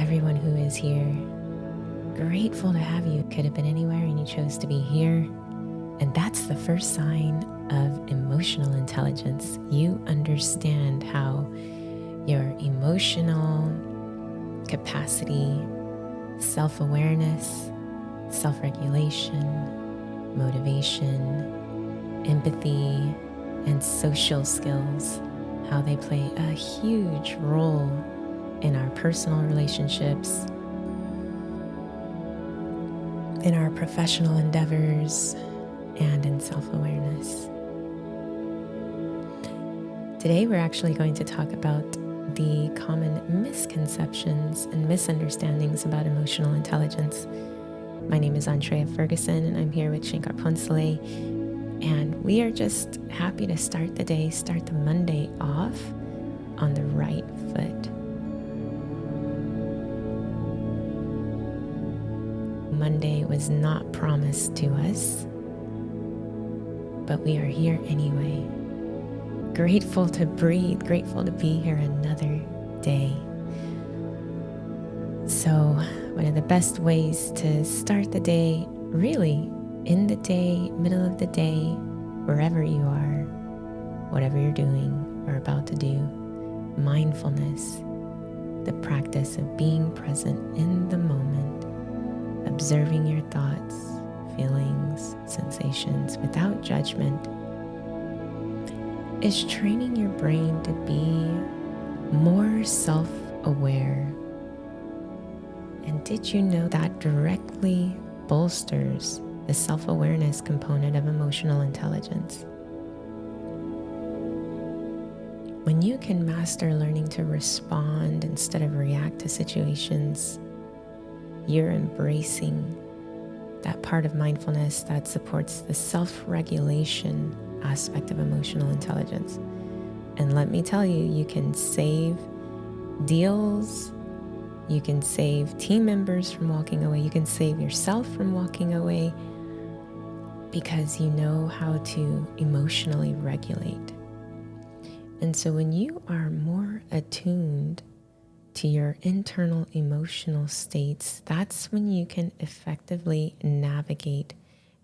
everyone who is here. Grateful to have you. Could have been anywhere and you chose to be here. And that's the first sign of emotional intelligence. You understand how your emotional capacity, self-awareness, self-regulation, motivation, empathy, and social skills, how they play a huge role in our personal relationships, in our professional endeavors, and in self-awareness. Today, we're actually going to talk about the common misconceptions and misunderstandings about emotional intelligence. My name is Andrea Ferguson, and I'm here with Shankar Ponsale, and we are just happy to start the day, start the Monday off on the right foot. Monday was not promised to us, but we are here anyway. Grateful to breathe, grateful to be here another day. So, one of the best ways to start the day, really in the day, middle of the day, wherever you are, whatever you're doing or about to do, mindfulness, the practice of being present in the moment, observing your thoughts, feelings, sensations without judgment, is training your brain to be more self-aware. And did you know that directly bolsters the self-awareness component of emotional intelligence? When you can master learning to respond instead of react to situations, you're embracing that part of mindfulness that supports the self-regulation aspect of emotional intelligence. And let me tell you, you can save deals, you can save team members from walking away, you can save yourself from walking away because you know how to emotionally regulate. And so when you are more attuned to your internal emotional states, that's when you can effectively navigate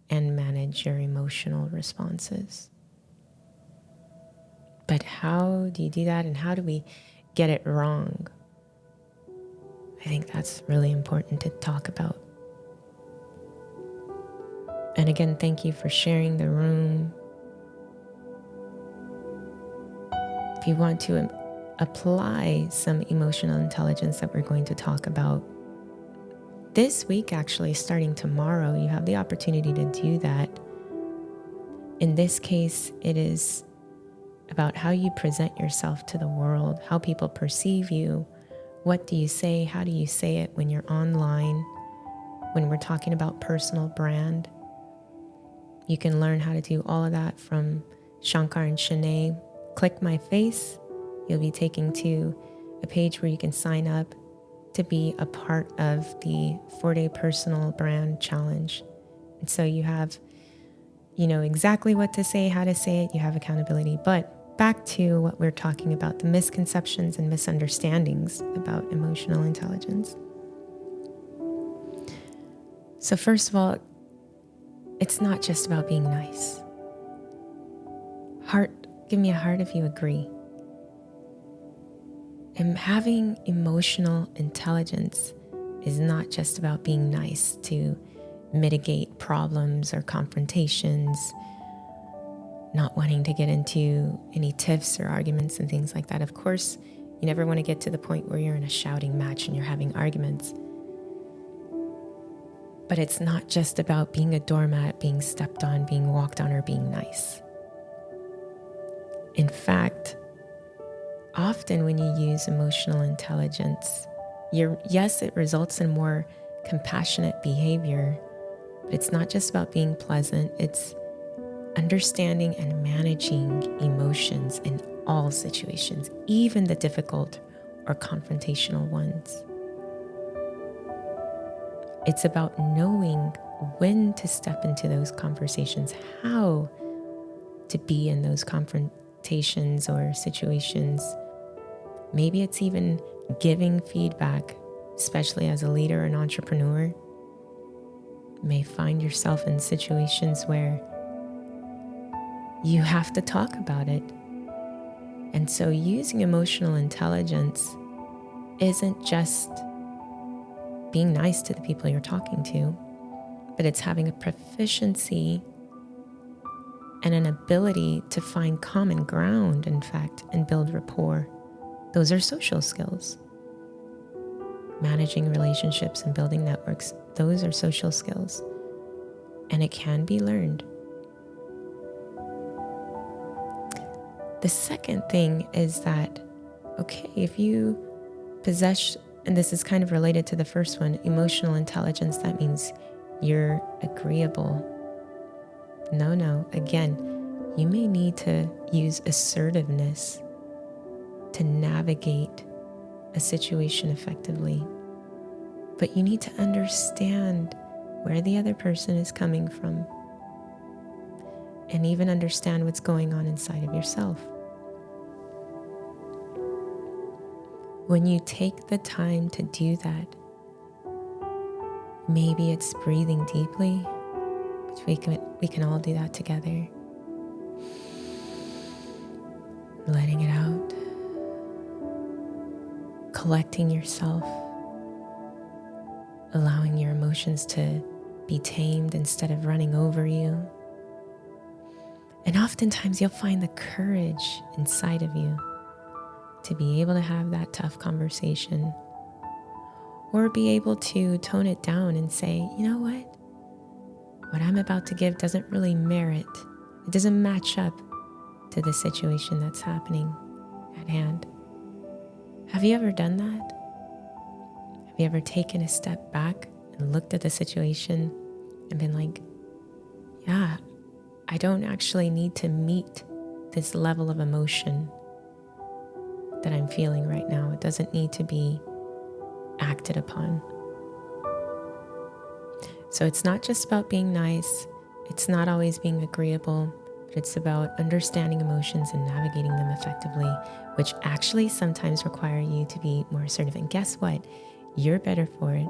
and manage your emotional responses. But how do you do that, and how do we get it wrong? I think that's really important to talk about. And again, thank you for sharing the room. If you want to apply some emotional intelligence that we're going to talk about this week, actually starting tomorrow, you have the opportunity to do that. In this case, it is about how you present yourself to the world, how people perceive you. What do you say? How do you say it when you're online? When we're talking about personal brand, you can learn how to do all of that from Shankar and Shanae. Click my face. You'll be taken to a page where you can sign up to be a part of the 4-day personal brand challenge. And so you have, exactly what to say, how to say it, you have accountability. But back to what we're talking about, the misconceptions and misunderstandings about emotional intelligence. So first of all, it's not just about being nice. Heart, give me a heart if you agree. And having emotional intelligence is not just about being nice to mitigate problems or confrontations, not wanting to get into any tiffs or arguments and things like that. Of course, you never want to get to the point where you're in a shouting match and you're having arguments. But it's not just about being a doormat, being stepped on, being walked on, or being nice. In fact, often when you use emotional intelligence, yes, it results in more compassionate behavior, but it's not just about being pleasant. It's understanding and managing emotions in all situations, even the difficult or confrontational ones. It's about knowing when to step into those conversations, how to be in those confrontations or situations. Maybe it's even giving feedback especially as a leader or an entrepreneur, may find yourself in situations where you have to talk about it. And so using emotional intelligence isn't just being nice to the people you're talking to, but it's having a proficiency and an ability to find common ground, in fact, and build rapport. Those are social skills. Managing relationships and building networks, those are social skills. And it can be learned. The second thing is that, okay, if you possess, and this is kind of related to the first one, emotional intelligence, that means you're agreeable. No, again, you may need to use assertiveness to navigate a situation effectively. But you need to understand where the other person is coming from and even understand what's going on inside of yourself. When you take the time to do that, maybe it's breathing deeply, which we can all do that together. Letting it out. Collecting yourself. Allowing your emotions to be tamed instead of running over you. And oftentimes you'll find the courage inside of you to be able to have that tough conversation, or be able to tone it down and say, you know what I'm about to give doesn't really merit, it doesn't match up to the situation that's happening at hand. Have you ever done that? Have you ever taken a step back and looked at the situation and been like, yeah, I don't actually need to meet this level of emotion that I'm feeling right now. It doesn't need to be acted upon. So it's not just about being nice. It's not always being agreeable, but it's about understanding emotions and navigating them effectively, which actually sometimes require you to be more assertive. And guess what? You're better for it,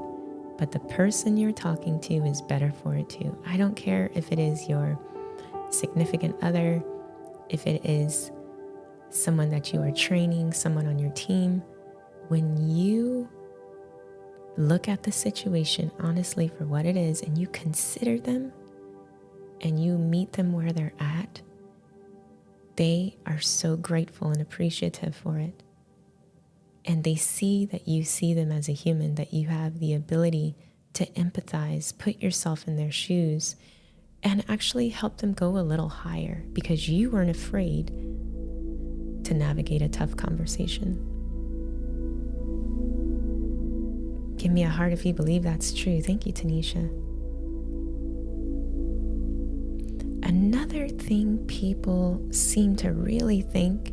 but the person you're talking to is better for it too. I don't care if it is your significant other, if it is someone that you are training, someone on your team. When you look at the situation honestly for what it is and you consider them and you meet them where they're at, they are so grateful and appreciative for it. And they see that you see them as a human, that you have the ability to empathize, put yourself in their shoes, and actually help them go a little higher because you weren't afraid to navigate a tough conversation. Give me a heart if you believe that's true. Thank you, Tanisha. Another thing people seem to really think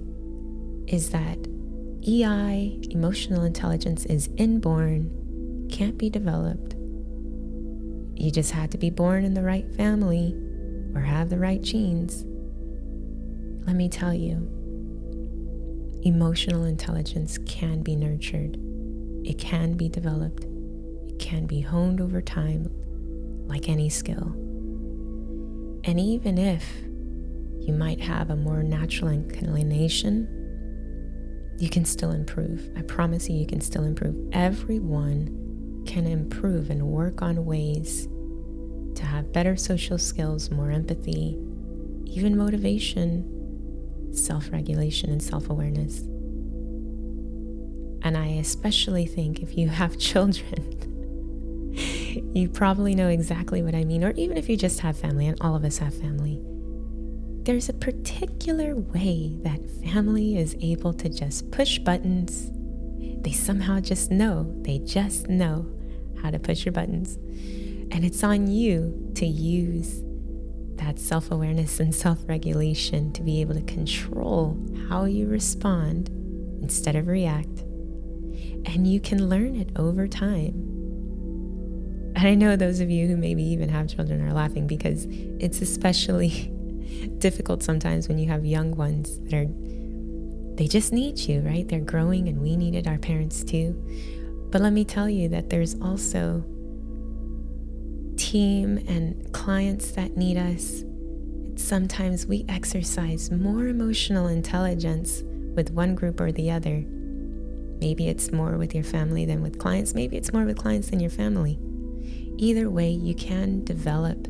is that EI, emotional intelligence, is inborn, can't be developed. You just had to be born in the right family or have the right genes. Let me tell you, emotional intelligence can be nurtured. It can be developed. It can be honed over time like any skill. And even if you might have a more natural inclination, you can still improve. I promise you can still improve. Everyone can improve and work on ways to have better social skills, more empathy, even motivation, self-regulation, and self-awareness. And I especially think if you have children, you probably know exactly what I mean, or even if you just have family, and all of us have family, there's a particular way that family is able to just push buttons. They somehow just know how to push your buttons. And it's on you to use that self-awareness and self-regulation to be able to control how you respond instead of react. And you can learn it over time. And I know those of you who maybe even have children are laughing because it's especially difficult sometimes when you have young ones they just need you, right? They're growing and we needed our parents too. But let me tell you that there's also team and clients that need us. Sometimes we exercise more emotional intelligence with one group or the other. Maybe it's more with your family than with clients. Maybe it's more with clients than your family. Either way, you can develop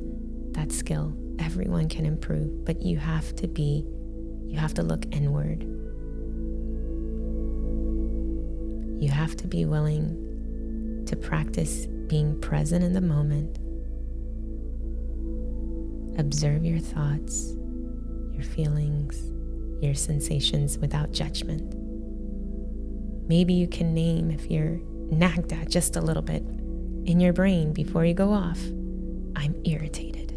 that skill. Everyone can improve, but you have to look inward. You have to be willing to practice being present in the moment. Observe your thoughts, your feelings, your sensations without judgment. Maybe you can name if you're nagged at just a little bit in your brain before you go off. I'm irritated.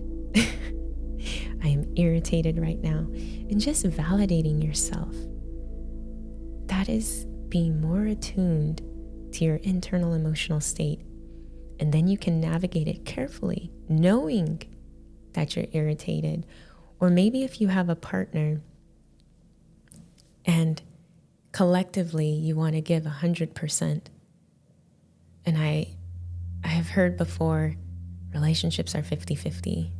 I am irritated right now. And just validating yourself. That is being more attuned to your internal emotional state. And then you can navigate it carefully, knowing that you're irritated. Or maybe if you have a partner and collectively you want to give 100%. And I have heard before relationships are 50-50.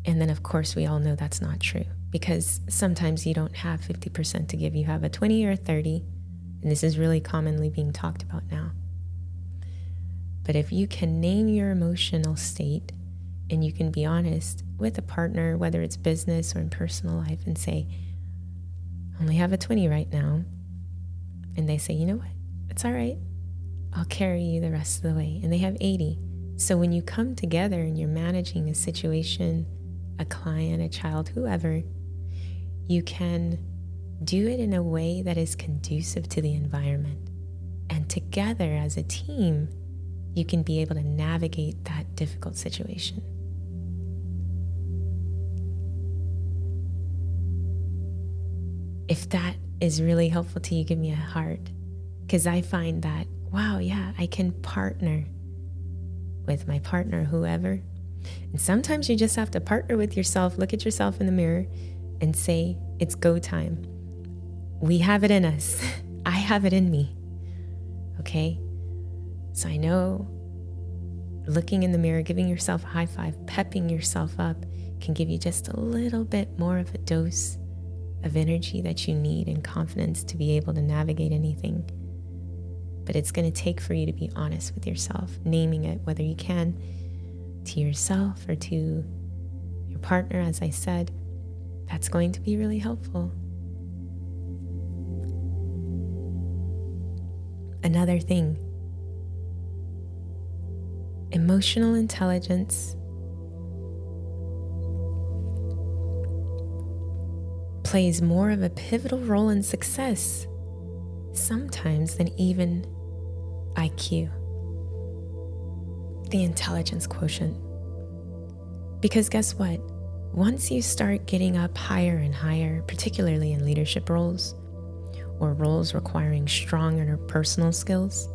And then of course we all know that's not true, because sometimes you don't have 50% to give. You have a 20 or a 30, and this is really commonly being talked about now. But if you can name your emotional state and you can be honest with a partner, whether it's business or in personal life, and say, I only have a 20 right now. And they say, you know what? It's all right. I'll carry you the rest of the way. And they have 80. So when you come together and you're managing a situation, a client, a child, whoever, you can do it in a way that is conducive to the environment. And together as a team, you can be able to navigate that difficult situation. If that is really helpful to you, give me a heart, because I find that, wow, yeah, I can partner with my partner, whoever. And sometimes you just have to partner with yourself, look at yourself in the mirror and say, it's go time. We have it in us. I have it in me. Okay? So I know looking in the mirror, giving yourself a high five, pepping yourself up can give you just a little bit more of a dose of energy that you need and confidence to be able to navigate anything. But it's going to take for you to be honest with yourself, naming it, whether you can to yourself or to your partner, as I said. That's going to be really helpful. Another thing, emotional intelligence plays more of a pivotal role in success sometimes than even IQ, the intelligence quotient. Because guess what? Once you start getting up higher and higher, particularly in leadership roles or roles requiring strong interpersonal skills,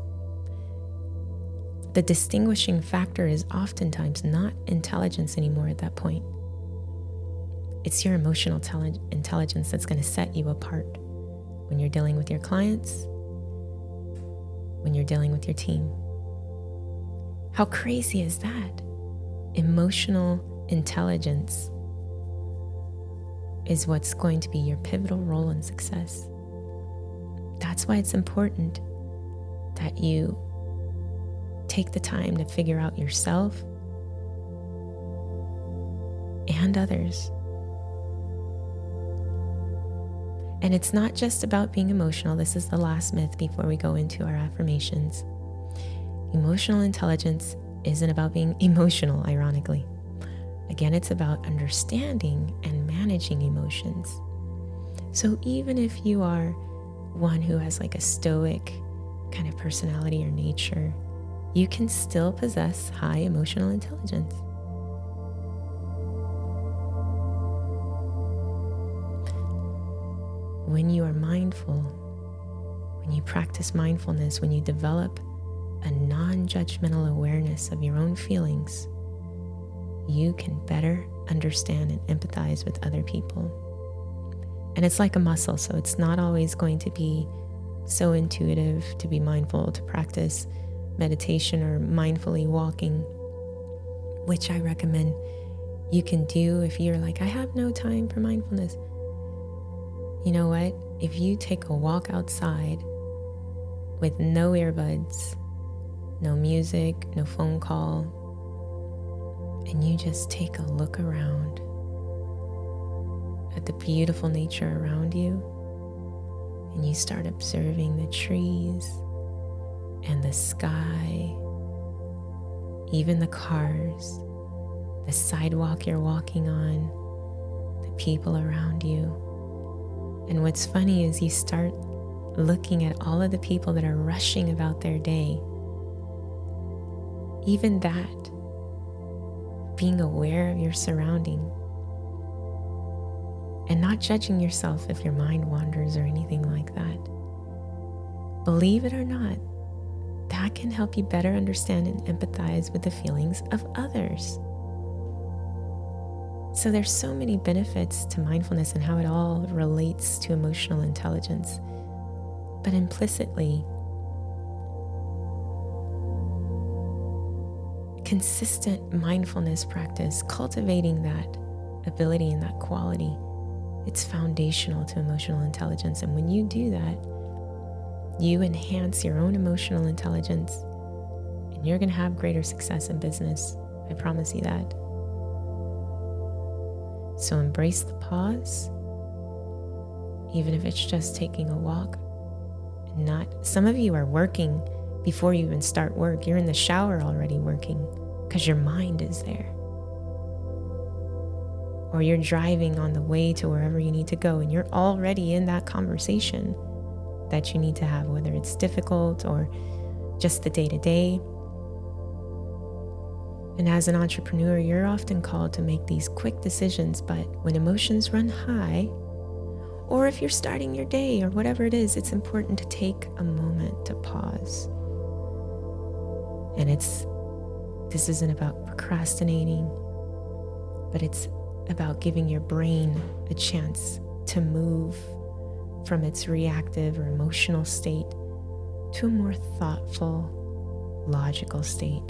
the distinguishing factor is oftentimes not intelligence anymore at that point. It's your emotional intelligence that's going to set you apart when you're dealing with your clients, when you're dealing with your team. How crazy is that? Emotional intelligence is what's going to be your pivotal role in success. That's why it's important that you take the time to figure out yourself and others. And it's not just about being emotional. This is the last myth before we go into our affirmations. Emotional intelligence isn't about being emotional, ironically. Again, it's about understanding and managing emotions. So even if you are one who has like a stoic kind of personality or nature, you can still possess high emotional intelligence. When you are mindful, when you practice mindfulness, when you develop a non-judgmental awareness of your own feelings, you can better understand and empathize with other people. And it's like a muscle, so it's not always going to be so intuitive to be mindful, to practice meditation or mindfully walking, which I recommend you can do if you're like, I have no time for mindfulness. You know what? If you take a walk outside with no earbuds, no music, no phone call, and you just take a look around at the beautiful nature around you, and you start observing the trees and the sky, even the cars, the sidewalk you're walking on, the people around you. And what's funny is you start looking at all of the people that are rushing about their day. Even that, being aware of your surrounding and not judging yourself if your mind wanders or anything like that. Believe it or not, that can help you better understand and empathize with the feelings of others. So there's so many benefits to mindfulness and how it all relates to emotional intelligence. But implicitly, consistent mindfulness practice, cultivating that ability and that quality, it's foundational to emotional intelligence. And when you do that, you enhance your own emotional intelligence and you're going to have greater success in business. I promise you that. So embrace the pause, even if it's just taking a walk. Some of you are working before you even start work. You're in the shower already working because your mind is there. Or you're driving on the way to wherever you need to go and you're already in that conversation that you need to have, whether it's difficult or just the day-to-day. And as an entrepreneur, you're often called to make these quick decisions, but when emotions run high, or if you're starting your day or whatever it is, it's important to take a moment to pause. And this isn't about procrastinating, but it's about giving your brain a chance to move from its reactive or emotional state to a more thoughtful, logical state.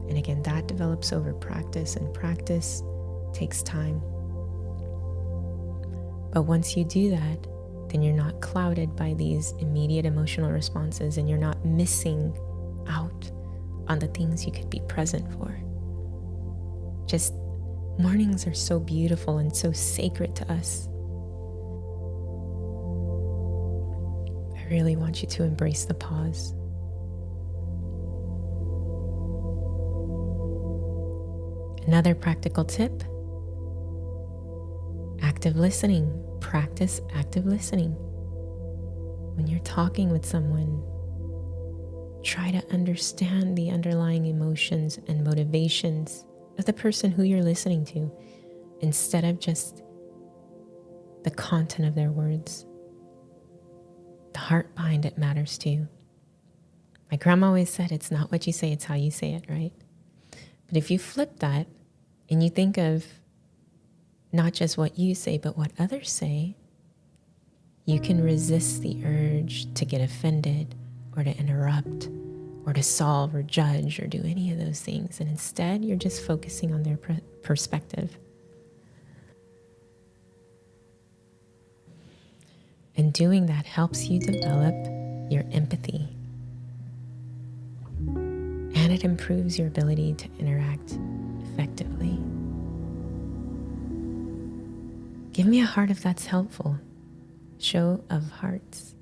And again, that develops over practice, and practice takes time. But once you do that, then you're not clouded by these immediate emotional responses and you're not missing out on the things you could be present for. Just mornings are so beautiful and so sacred to us. I really want you to embrace the pause. Another practical tip, active listening. Practice active listening. When you're talking with someone, try to understand the underlying emotions and motivations of the person who you're listening to, instead of just the content of their words. The heart behind it matters too. My grandma always said, it's not what you say, it's how you say it, right? But if you flip that and you think of not just what you say, but what others say, you can resist the urge to get offended or to interrupt or to solve or judge or do any of those things. And instead, you're just focusing on their perspective. And doing that helps you develop your empathy. And it improves your ability to interact effectively. Give me a heart if that's helpful. Show of hearts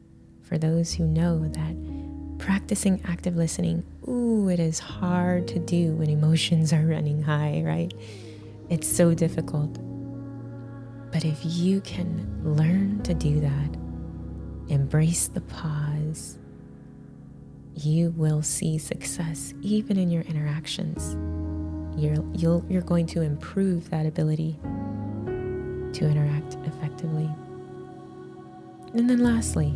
for those who know that practicing active listening, it is hard to do when emotions are running high, right? It's so difficult. But if you can learn to do that, embrace the pause, you will see success even in your interactions. You're going to improve that ability to interact effectively. And then lastly,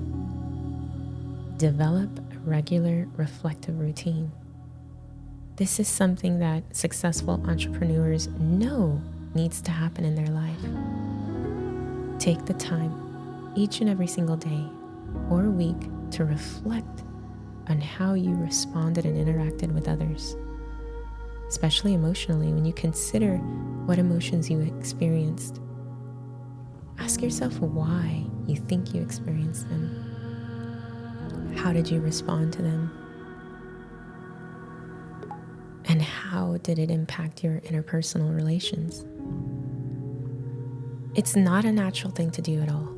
develop a regular reflective routine. This is something that successful entrepreneurs know needs to happen in their life. Take the time each and every single day or week to reflect on how you responded and interacted with others, especially emotionally. When you consider what emotions you experienced, ask yourself why you think you experienced them. How did you respond to them? And how did it impact your interpersonal relations? It's not a natural thing to do at all.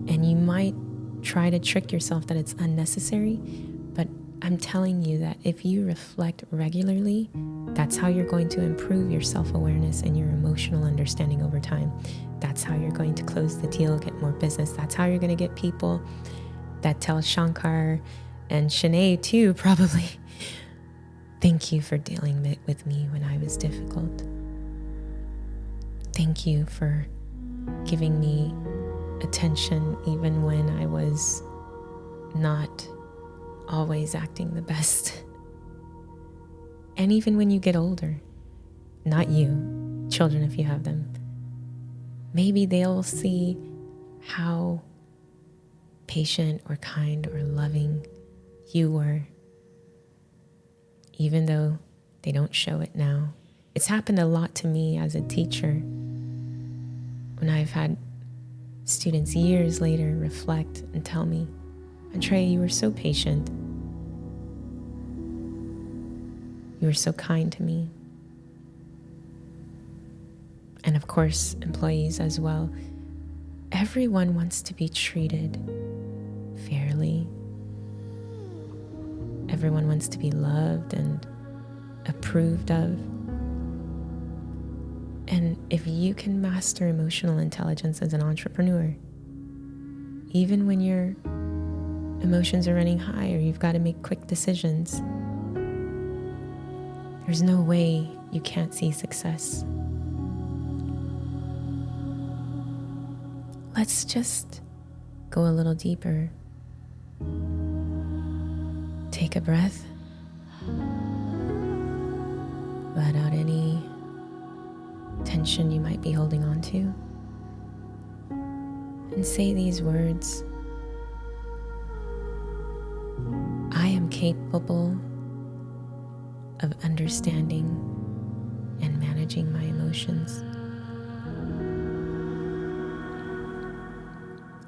And you might try to trick yourself that it's unnecessary, but I'm telling you that if you reflect regularly, that's how you're going to improve your self-awareness and your emotional understanding over time. That's how you're going to close the deal, get more business. That's how you're going to get people that tell Shankar and Shanae too, probably, thank you for dealing with me when I was difficult. Thank you for giving me attention even when I was not always acting the best. And even when you get older, not you, children if you have them, maybe they'll see how patient or kind or loving you were, even though they don't show it now. It's happened a lot to me as a teacher when I've had students years later reflect and tell me, Andrea, you were so patient. You were so kind to me. And of course, employees as well. Everyone wants to be treated fairly. Everyone wants to be loved and approved of. And if you can master emotional intelligence as an entrepreneur, even when your emotions are running high or you've got to make quick decisions, there's no way you can't see success. Let's just go a little deeper. Take a breath. Let out any tension you might be holding on to. And say these words. I am capable of understanding and managing my emotions.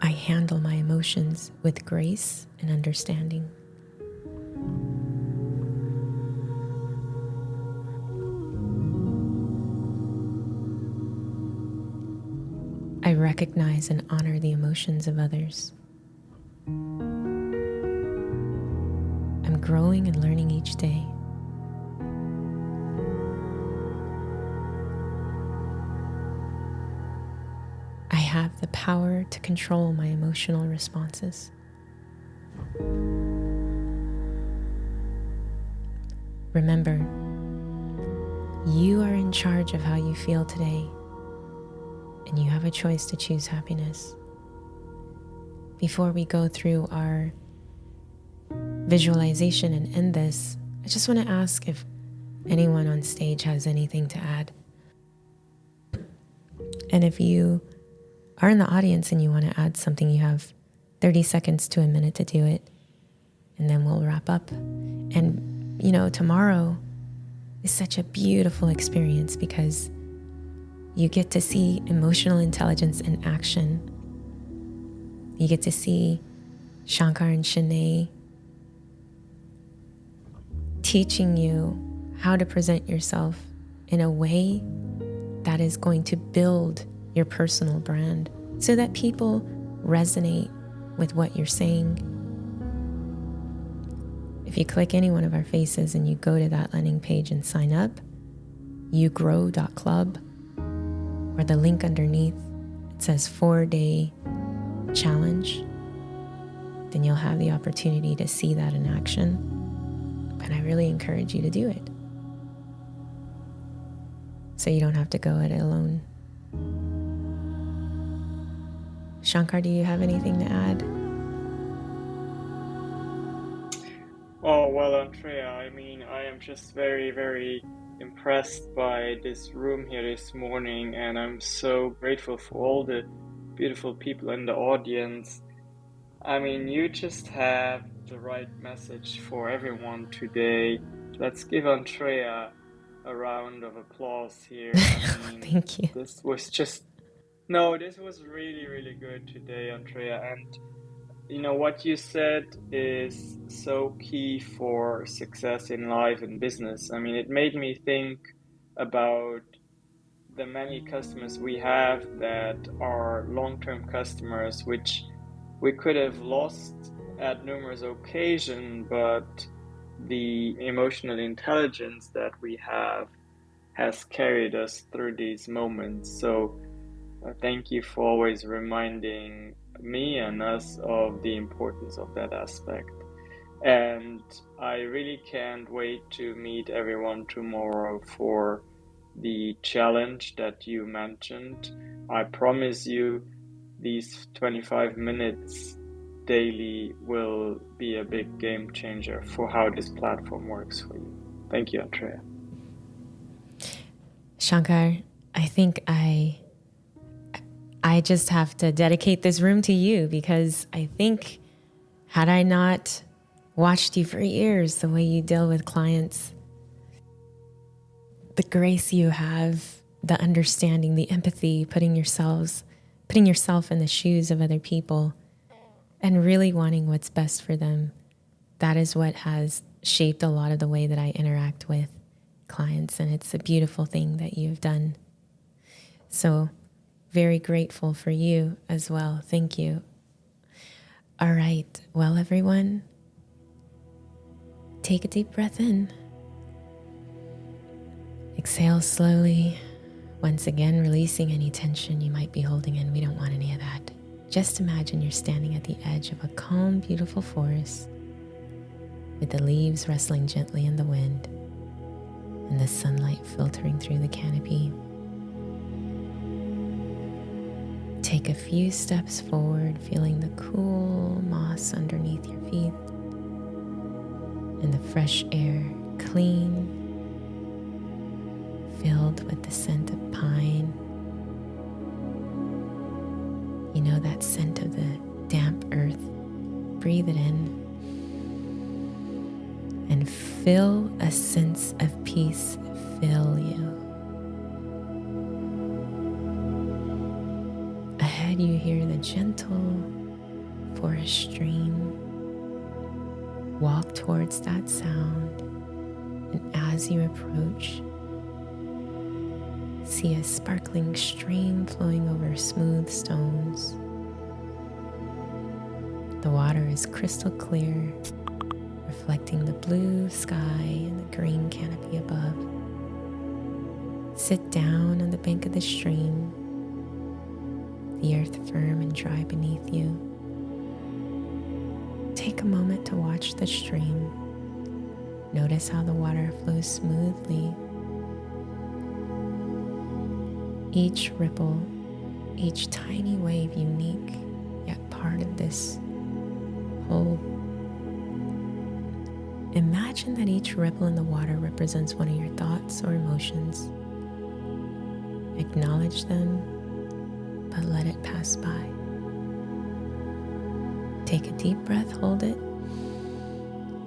I handle my emotions with grace and understanding. I recognize and honor the emotions of others. I'm growing and learning each day. I have the power to control my emotional responses. Remember, you are in charge of how you feel today, and you have a choice to choose happiness. Before we go through our visualization and end this, I just want to ask if anyone on stage has anything to add. And if you are in the audience and you want to add something, you have 30 seconds to a minute to do it, and then we'll wrap up. And tomorrow is such a beautiful experience because you get to see emotional intelligence in action. You get to see Shankar and Shanae teaching you how to present yourself in a way that is going to build your personal brand so that people resonate with what you're saying. If you click any one of our faces and you go to that landing page and sign up, yougrow.club, or the link underneath, it says 4-day challenge, then you'll have the opportunity to see that in action. And I really encourage you to do it, so you don't have to go it alone. Shankar, do you have anything to add? Oh, well, Andrea, I am just very, very impressed by this room here this morning, and I'm so grateful for all the beautiful people in the audience. I mean, you just have the right message for everyone today. Let's give Andrea a round of applause here. I mean, Thank you. this was just, no, this was really, really good today, Andrea. And what you said is so key for success in life and business. I mean, it made me think about the many customers we have that are long-term customers, which we could have lost at numerous occasions, but the emotional intelligence that we have has carried us through these moments. So thank you for always reminding me and us of the importance of that aspect. And I really can't wait to meet everyone tomorrow for the challenge that you mentioned. I promise you, these 25 minutes daily will be a big game changer for how this platform works for you. Thank you, Andrea. Shankar, I think I just have to dedicate this room to you, because I think had I not watched you for years, the way you deal with clients, the grace you have, the understanding, the empathy, putting yourself in the shoes of other people and really wanting what's best for them, that is what has shaped a lot of the way that I interact with clients. And it's a beautiful thing that you've done. So very grateful for you as well. Thank you. All right. Well, everyone, take a deep breath in. Exhale slowly. Once again, releasing any tension you might be holding in. We don't want any of that. Just imagine you're standing at the edge of a calm, beautiful forest with the leaves rustling gently in the wind and the sunlight filtering through the canopy. Take a few steps forward, feeling the cool moss underneath your feet and the fresh air, clean, filled with the scent of pine. You know that scent of the damp earth. Breathe it in and feel a sense of peace fill you. Ahead you hear the gentle forest stream. Walk towards that sound, and as you approach, see a sparkling stream flowing over smooth stones. The water is crystal clear, reflecting the blue sky and the green canopy above. Sit down on the bank of the stream, the earth firm and dry beneath you. Take a moment to watch the stream. Notice how the water flows smoothly. Each ripple, each tiny wave unique, yet part of this whole. Imagine that each ripple in the water represents one of your thoughts or emotions. Acknowledge them, but let it pass by. Take a deep breath, hold it,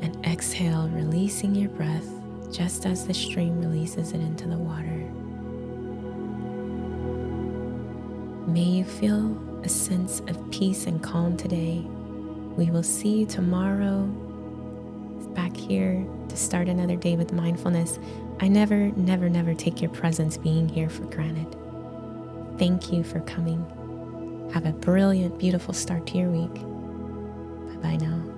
and exhale, releasing your breath just as the stream releases it into the water. May you feel a sense of peace and calm today. We will see you tomorrow back here to start another day with mindfulness. I never take your presence being here for granted. Thank you for coming. Have a brilliant, beautiful start to your week. Bye-bye now.